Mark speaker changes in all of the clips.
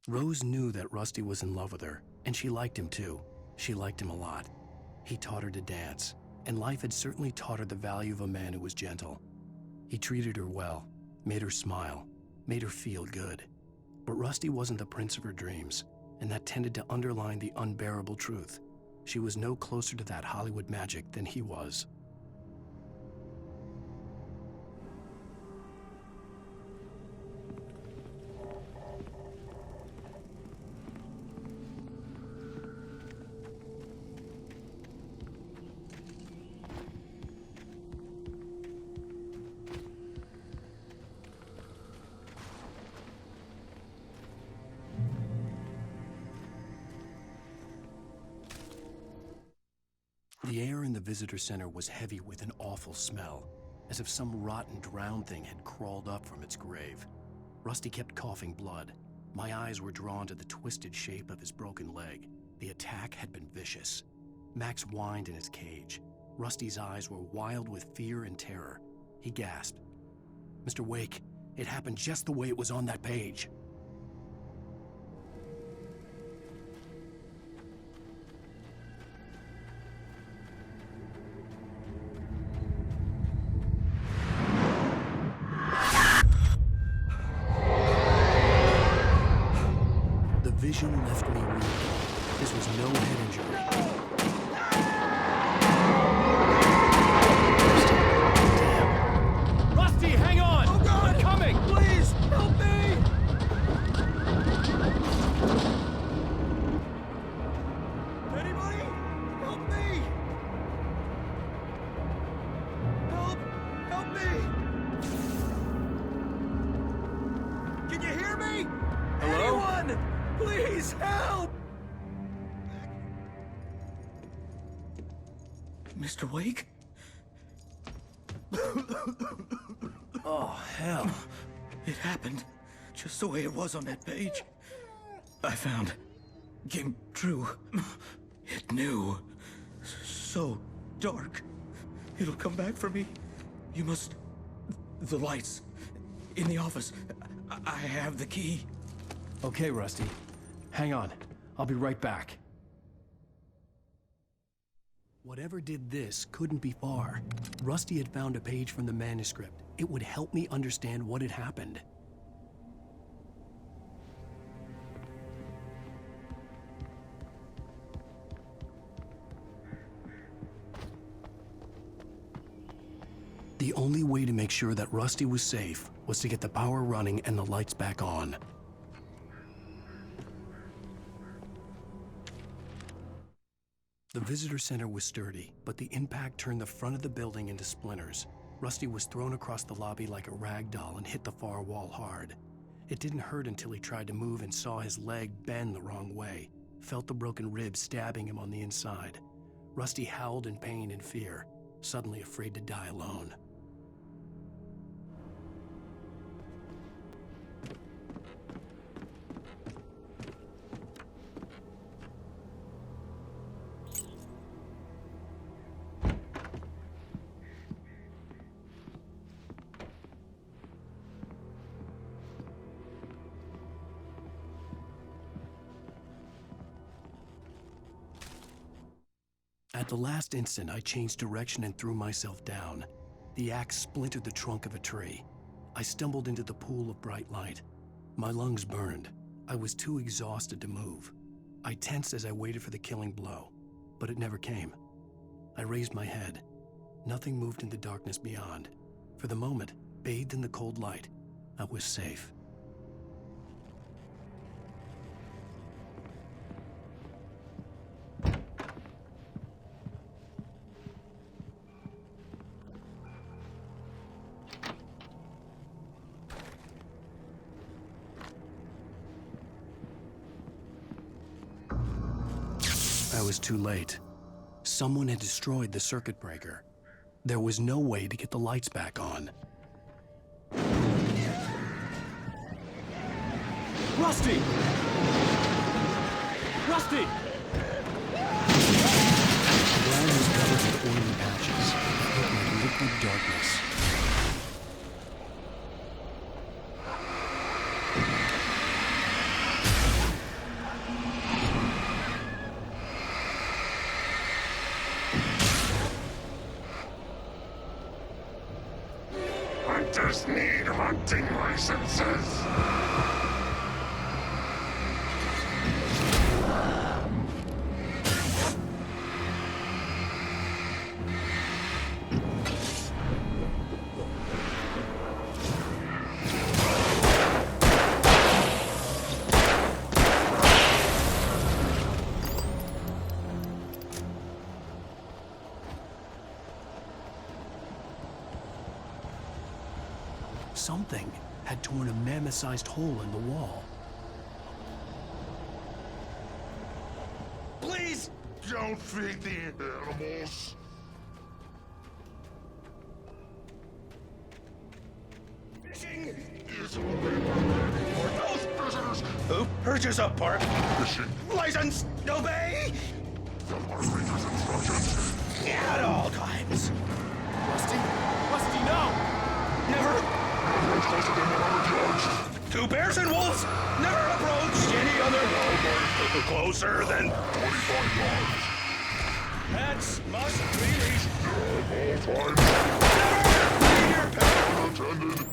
Speaker 1: Rose knew that Rusty was in love with her, and she liked him too. She liked him a lot. He taught her to dance, and life had certainly taught her the value of a man who was gentle. He treated her well, made her smile, made her feel good. But Rusty wasn't the prince of her dreams, and that tended to underline the unbearable truth. She was no closer to that Hollywood magic than he was. The air in the visitor center was heavy with an awful smell, as if some rotten, drowned thing had crawled up from its grave. Rusty kept coughing blood. My eyes were drawn to the twisted shape of his broken leg. The attack had been vicious. Max whined in his cage. Rusty's eyes were wild with fear and terror. He gasped, "Mr. Wake, it happened just the way it was on that page." Vision left me weak. This was no head injury. Damn. Rusty, hang on! Oh God! They're coming! Please, help me! Anybody? Help me! Help me! Can you hear me? Hello? Anyone? Please, help! Mr. Wake? Oh, hell. It happened just the way it was on that page. I found. Came true. It knew. So dark. It'll come back for me. You must... The lights. In the office. I have the key. Okay, Rusty. Hang on. I'll be right back. Whatever did this couldn't be far. Rusty had found a page from the manuscript. It would help me understand what had happened. The only way to make sure that Rusty was safe was to get the power running and the lights back on. The visitor center was sturdy, but the impact turned the front of the building into splinters. Rusty was thrown across the lobby like a rag doll and hit the far wall hard. It didn't hurt until he tried to move and saw his leg bend the wrong way, felt the broken ribs stabbing him on the inside. Rusty howled in pain and fear, suddenly afraid to die alone. At the last instant, I changed direction and threw myself down. The axe splintered the trunk of a tree. I stumbled into the pool of bright light. My lungs burned. I was too exhausted to move. I tensed as I waited for the killing blow, but it never came. I raised my head. Nothing moved in the darkness beyond. For the moment, bathed in the cold light, I was safe. I was too late. Someone had destroyed the circuit breaker. There was no way to get the lights back on. Rusty! Rusty! The ground was covered with oily patches. It looked like liquid darkness.
Speaker 2: hunters need hunting licenses.
Speaker 3: Something had torn a mammoth-sized hole in the wall.
Speaker 1: Please!
Speaker 2: Don't feed the animals.
Speaker 1: Fishing!
Speaker 2: Is only for those visitors.
Speaker 1: Who purchase a park
Speaker 2: Fishing.
Speaker 1: license? Obey!
Speaker 2: The park ranger's instructions.
Speaker 1: At all times.
Speaker 3: Rusty? Rusty, no!
Speaker 1: Never.
Speaker 2: Never closer than 100 yards.
Speaker 1: Two bears and wolves never approach any other wildlife closer than
Speaker 2: 25 yards.
Speaker 1: pets must be leashed.
Speaker 2: At all times.
Speaker 1: Never leave your pet.
Speaker 2: Unattended.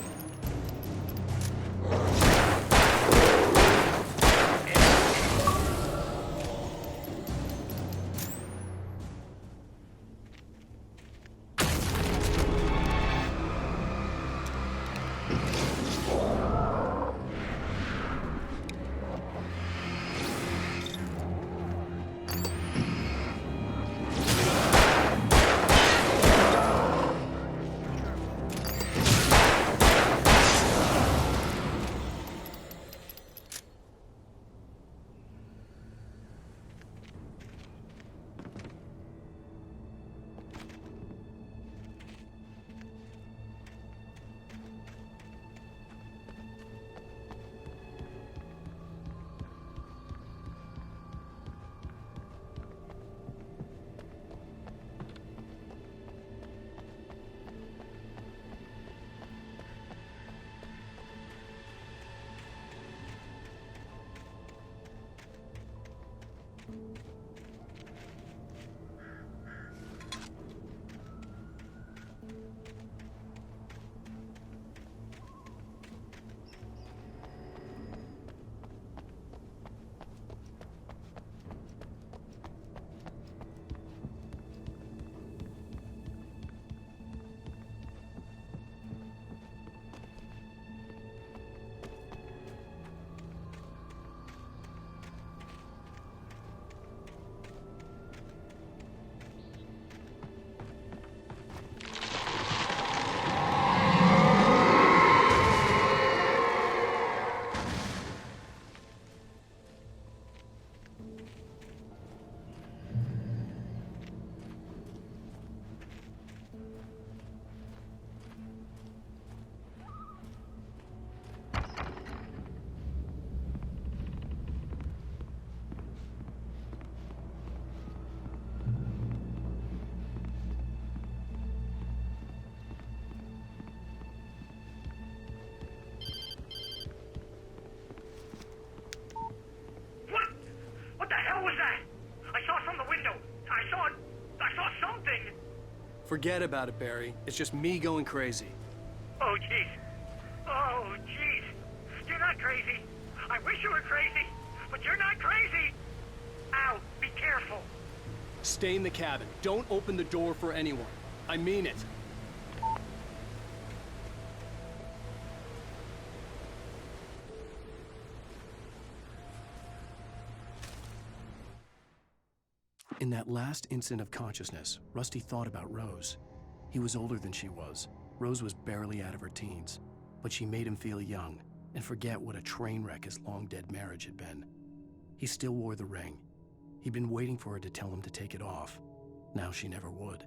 Speaker 3: Forget about it, Barry. It's just me going crazy.
Speaker 4: Oh, jeez. Oh, jeez. You're not crazy. I wish you were crazy, but you're not crazy. Ow, be careful.
Speaker 3: Stay in the cabin. Don't open the door for anyone. I mean it. In that last instant of consciousness, Rusty thought about Rose. He was older than she was. Rose was barely out of her teens, but she made him feel young and forget what a train wreck his long-dead marriage had been. He still wore the ring. He'd been waiting for her to tell him to take it off. Now she never would.